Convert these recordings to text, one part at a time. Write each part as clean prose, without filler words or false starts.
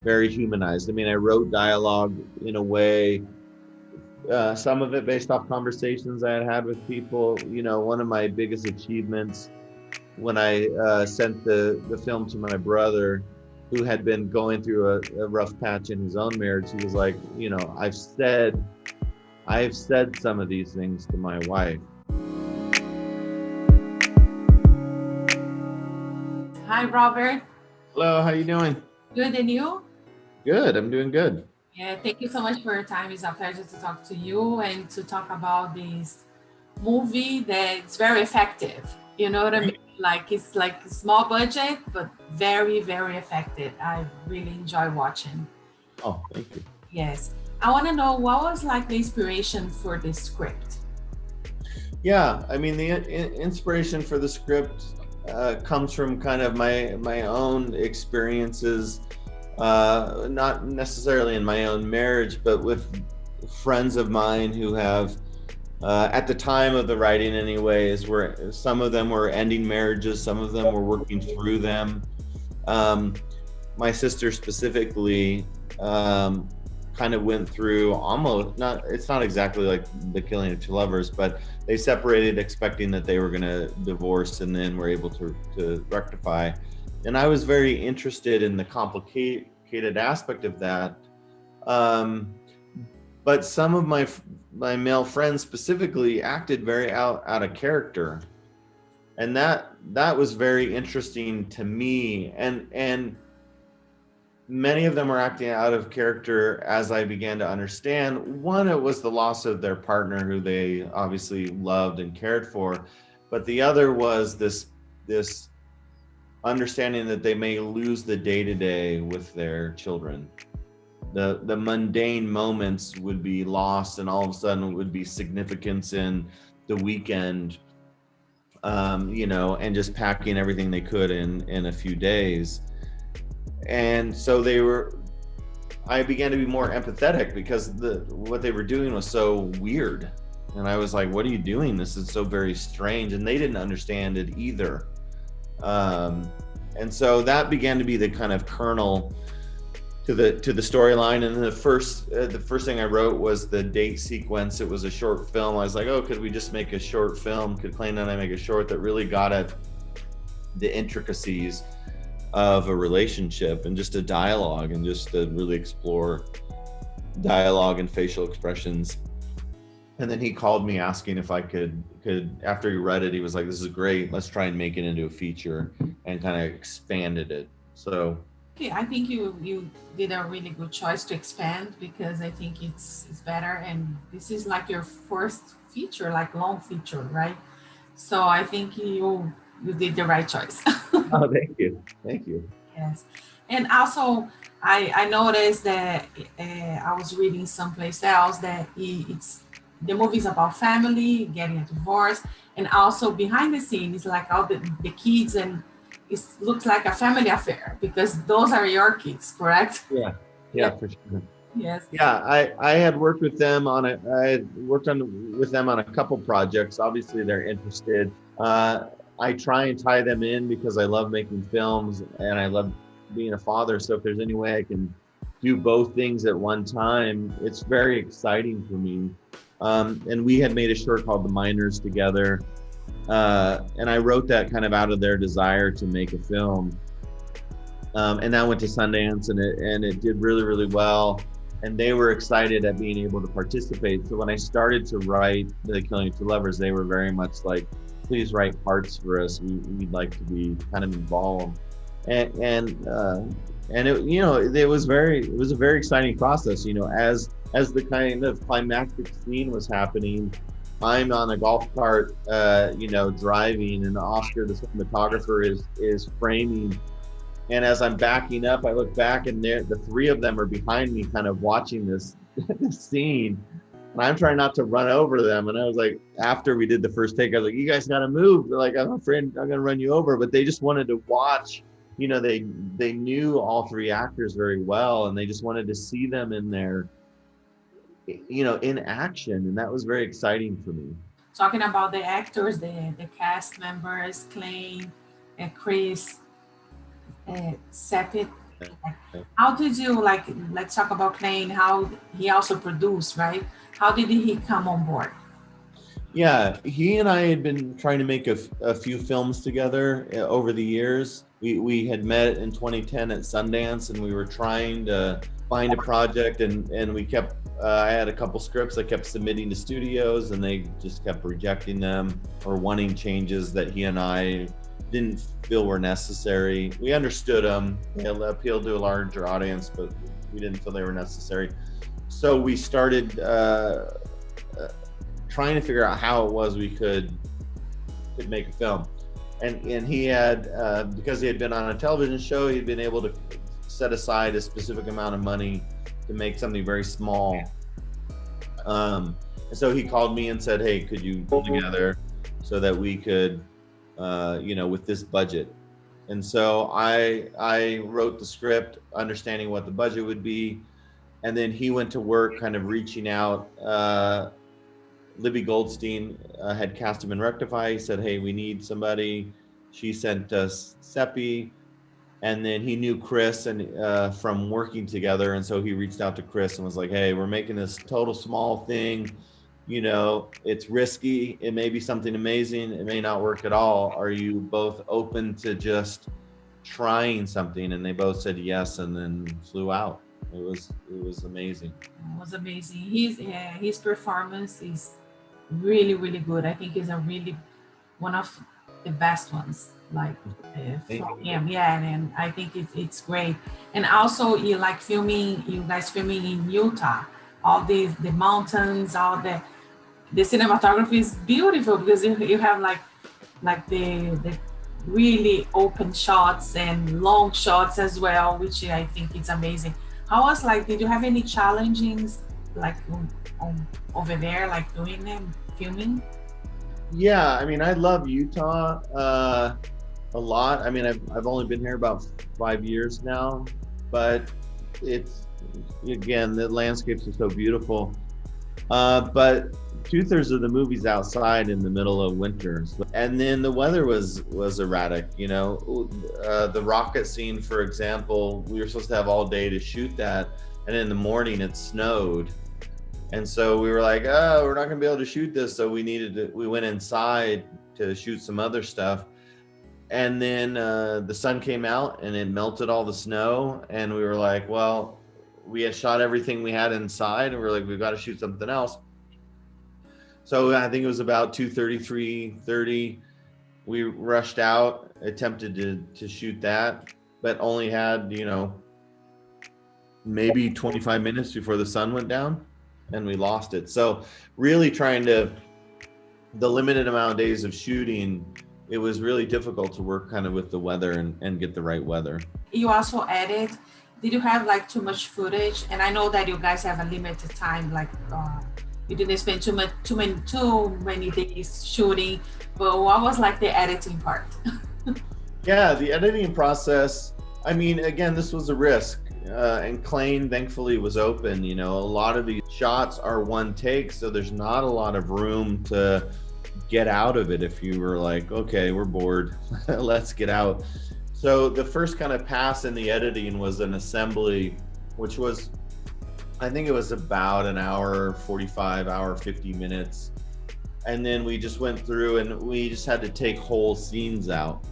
very humanized. I mean, I wrote dialogue in a way, some of it based off conversations I had had with people. You know, one of my biggest achievements when I sent the film to my brother, who had been going through a rough patch in his own marriage, he was like, you know, I've said some of these things to my wife. Hi, Robert. Hello, how you doing? Good, and you? Good, I'm doing good. Yeah, thank you so much for your time. It's a pleasure to talk to you and to talk about this movie that's very effective. You know what I mean? Like it's like a small budget, but very, very effective. I really enjoy watching. Oh, thank you. Yes. I want to know what was like the inspiration for this script. Yeah, I mean, the inspiration for the script comes from kind of my own experiences, not necessarily in my own marriage, but with friends of mine who have, at the time of the writing, anyways, where some of them were ending marriages, some of them were working through them. Um, my sister specifically kind of went through almost not, it's not exactly like the killing of two lovers, but they separated expecting that they were going to divorce and then were able to rectify. And I was very interested in the complicated aspect of that. Um, but some of my male friends specifically acted very out of character. And that was very interesting to me. And many of them were acting out of character as I began to understand. One, it was the loss of their partner who they obviously loved and cared for, but the other was this understanding that they may lose the day-to-day with their children. The mundane moments would be lost, and all of a sudden it would be significance in the weekend, you know, and just packing everything they could in a few days. And so I began to be more empathetic because what they were doing was so weird. And I was like, what are you doing? This is so very strange. And they didn't understand it either. And so that began to be the kind of kernel to the storyline. And the first thing I wrote was the date sequence. It was a short film. I was like, oh, could we just make a short film? Could Clayne and I make a short that really got at the intricacies of a relationship and just a dialogue, and just to really explore dialogue and facial expressions. And then he called me asking if I could after he read it, he was like, this is great, let's try and make it into a feature, and kind of expanded it. So Okay, I think you did a really good choice to expand because I think it's better, and this is like your first feature, like long feature, right? So I think you did the right choice. oh, thank you. Yes, and also I noticed that I was reading someplace else that it's the movie's about family getting a divorce, and also behind the scenes like all the kids, and it looks like a family affair because those are your kids, correct? Yeah, Yeah. yeah, for sure. Yes. Yeah, I had worked with them on I had worked on with them on a couple projects. Obviously they're interested. I try and tie them in because I love making films and I love being a father. So if there's any way I can do both things at one time, it's very exciting for me. And we had made a short called The Miners together. And I wrote that kind of out of their desire to make a film. And that went to Sundance, and it did really, really well. And they were excited at being able to participate. So when I started to write The Killing of Two Lovers, they were very much like, please write parts for us. We'd like to be kind of involved. And it, you know, it was a very exciting process. You know, as the kind of climactic scene was happening, I'm on a golf cart, you know, driving, and Oscar, the cinematographer, is framing. And as I'm backing up, I look back, and the three of them are behind me, kind of watching this, this scene. And I'm trying not to run over them. And I was like, after we did the first take, I was like, you guys got to move. They're like, I'm afraid I'm going to run you over. But they just wanted to watch. You know, they knew all three actors very well, and they just wanted to see them in their, you know, in action. And that was very exciting for me. Talking about the actors, the cast members, Clayne, Chris, Sepid Like, how did you like? Let's talk about Clayne. How he also produced, right? How did he come on board? Yeah, he and I had been trying to make a few films together over the years. We had met in 2010 at Sundance, and we were trying to find a project, and we kept. I had a couple scripts I kept submitting to studios, and they just kept rejecting them or wanting changes that he and I didn't feel were necessary. We understood them; they appealed to a larger audience, but we didn't feel they were necessary. So we started. Trying to figure out how it was we could make a film, and he had because he had been on a television show, he'd been able to set aside a specific amount of money to make something very small. And so he called me and said, "Hey, could you pull together so that we could, with this budget?" And so I wrote the script, understanding what the budget would be, and then he went to work, kind of reaching out. Libby Goldstein had cast him in Rectify. He said, "Hey, we need somebody." She sent us Seppi, and then he knew Chris and from working together, and so he reached out to Chris and was like, "Hey, we're making this total small thing. It's risky. It may be something amazing. It may not work at all. Are you both open to just trying something?" And they both said yes, and then flew out. It was amazing. It was amazing. His performance is really good. I think he's a really one of the best ones. Like Thank from you. him, yeah, and I think it's great. And also, you guys filming in Utah, all the mountains, all the cinematography is beautiful because you have like the really open shots and long shots as well, which I think it's amazing. How was like? Did you have any challengings like over there, like doing them filming? Yeah, I mean, I love Utah a lot. I mean, I've only been here about 5 years now, but it's again the landscapes are so beautiful. But 2/3 of the movie's outside in the middle of winter, and then the weather was erratic. The rocket scene, for example, we were supposed to have all day to shoot that, and in the morning it snowed. And so we were like, "Oh, we're not gonna be able to shoot this." So we went inside to shoot some other stuff. And then the sun came out and it melted all the snow. And we were like, well, we had shot everything we had inside, and we are like, we've got to shoot something else. So I think it was about 2:33:30. We rushed out, attempted to shoot that, but only had, maybe 25 minutes before the sun went down, and we lost it. So really the limited amount of days of shooting, it was really difficult to work kind of with the weather and get the right weather. You also added, did you have like too much footage? And I know that you guys have a limited time, like you didn't spend too many days shooting, but what was like the editing part? Yeah, the editing process, I mean, again, this was a risk. And Clayne thankfully was open. A lot of these shots are one take, so there's not a lot of room to get out of it if you were like, okay, we're bored, let's get out. So the first kind of pass in the editing was an assembly, which was, I think it was about an hour 45, hour 50 minutes. And then we just went through and we just had to take whole scenes out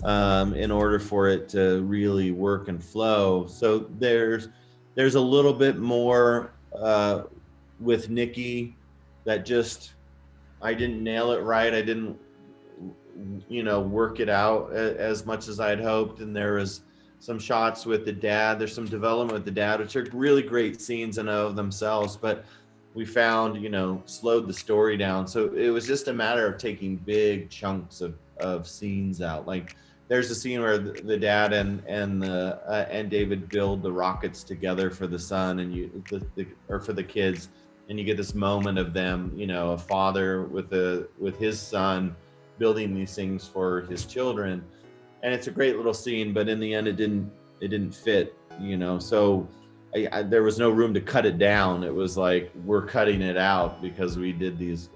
in order for it to really work and flow. So there's a little bit more with Nikki that just, I didn't nail it right. I didn't, work it out as much as I'd hoped. And there was some shots with the dad. There's some development with the dad, which are really great scenes in and of themselves. But we found, slowed the story down. So it was just a matter of taking big chunks of scenes out. Like there's a scene where the dad and David build the rockets together for the son or for the kids. And you get this moment of them, a father with his son building these things for his children. And it's a great little scene, but in the end it didn't fit, so there was no room to cut it down. It was like, we're cutting it out because we did these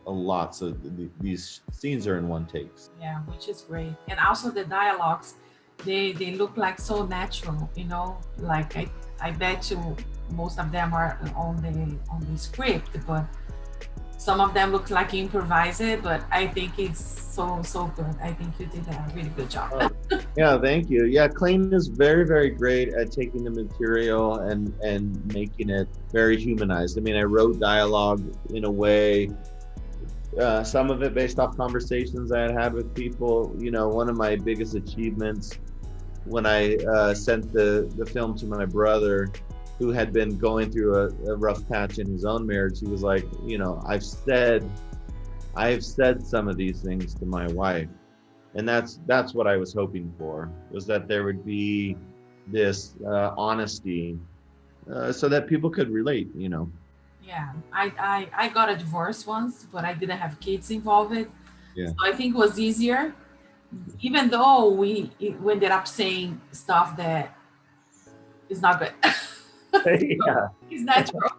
scenes are in one take. Yeah, which is great. And also the dialogues. they look like so natural, you know, like I bet you most of them are on the script, but some of them look like you improvise it, but I think it's so good. I think you did a really good job. Oh, yeah, thank you. Yeah, Clayne is very, very great at taking the material and making it very humanized. I mean, I wrote dialogue in a way, some of it based off conversations I had with people. You know, one of my biggest achievements when I sent the film to my brother, who had been going through a rough patch in his own marriage, he was like, you know, I've said some of these things to my wife, and that's what I was hoping for, was that there would be this honesty, so that people could relate, you know. Yeah, I got a divorce once, but I didn't have kids involved. Yeah. So I think it was easier, even though we ended up saying stuff that is not good. Yeah. It's natural.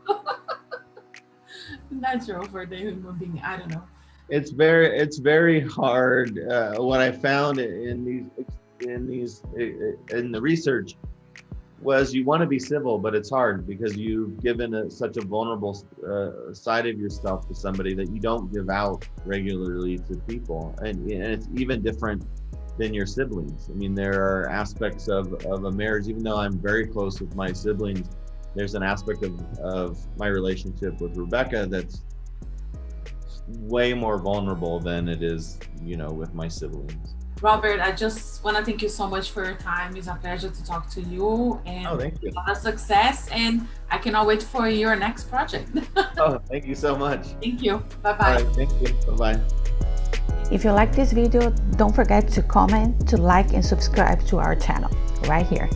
It's natural for the human being. I don't know. It's very hard. What I found in the research was, you want to be civil, but it's hard because you've given such a vulnerable side of yourself to somebody that you don't give out regularly to people, and it's even different than your siblings. I mean, there are aspects of a marriage, even though I'm very close with my siblings, there's an aspect of my relationship with Rebecca that's way more vulnerable than it is, you know, with my siblings. Robert, I just want to thank you so much for your time. It's a pleasure to talk to you, and Oh, thank you. a lot of success. And I cannot wait for your next project. Oh, thank you so much. Thank you. Bye All bye. right, thank you. Bye-bye. If you like this video, don't forget to comment, to like, and subscribe to our channel right here.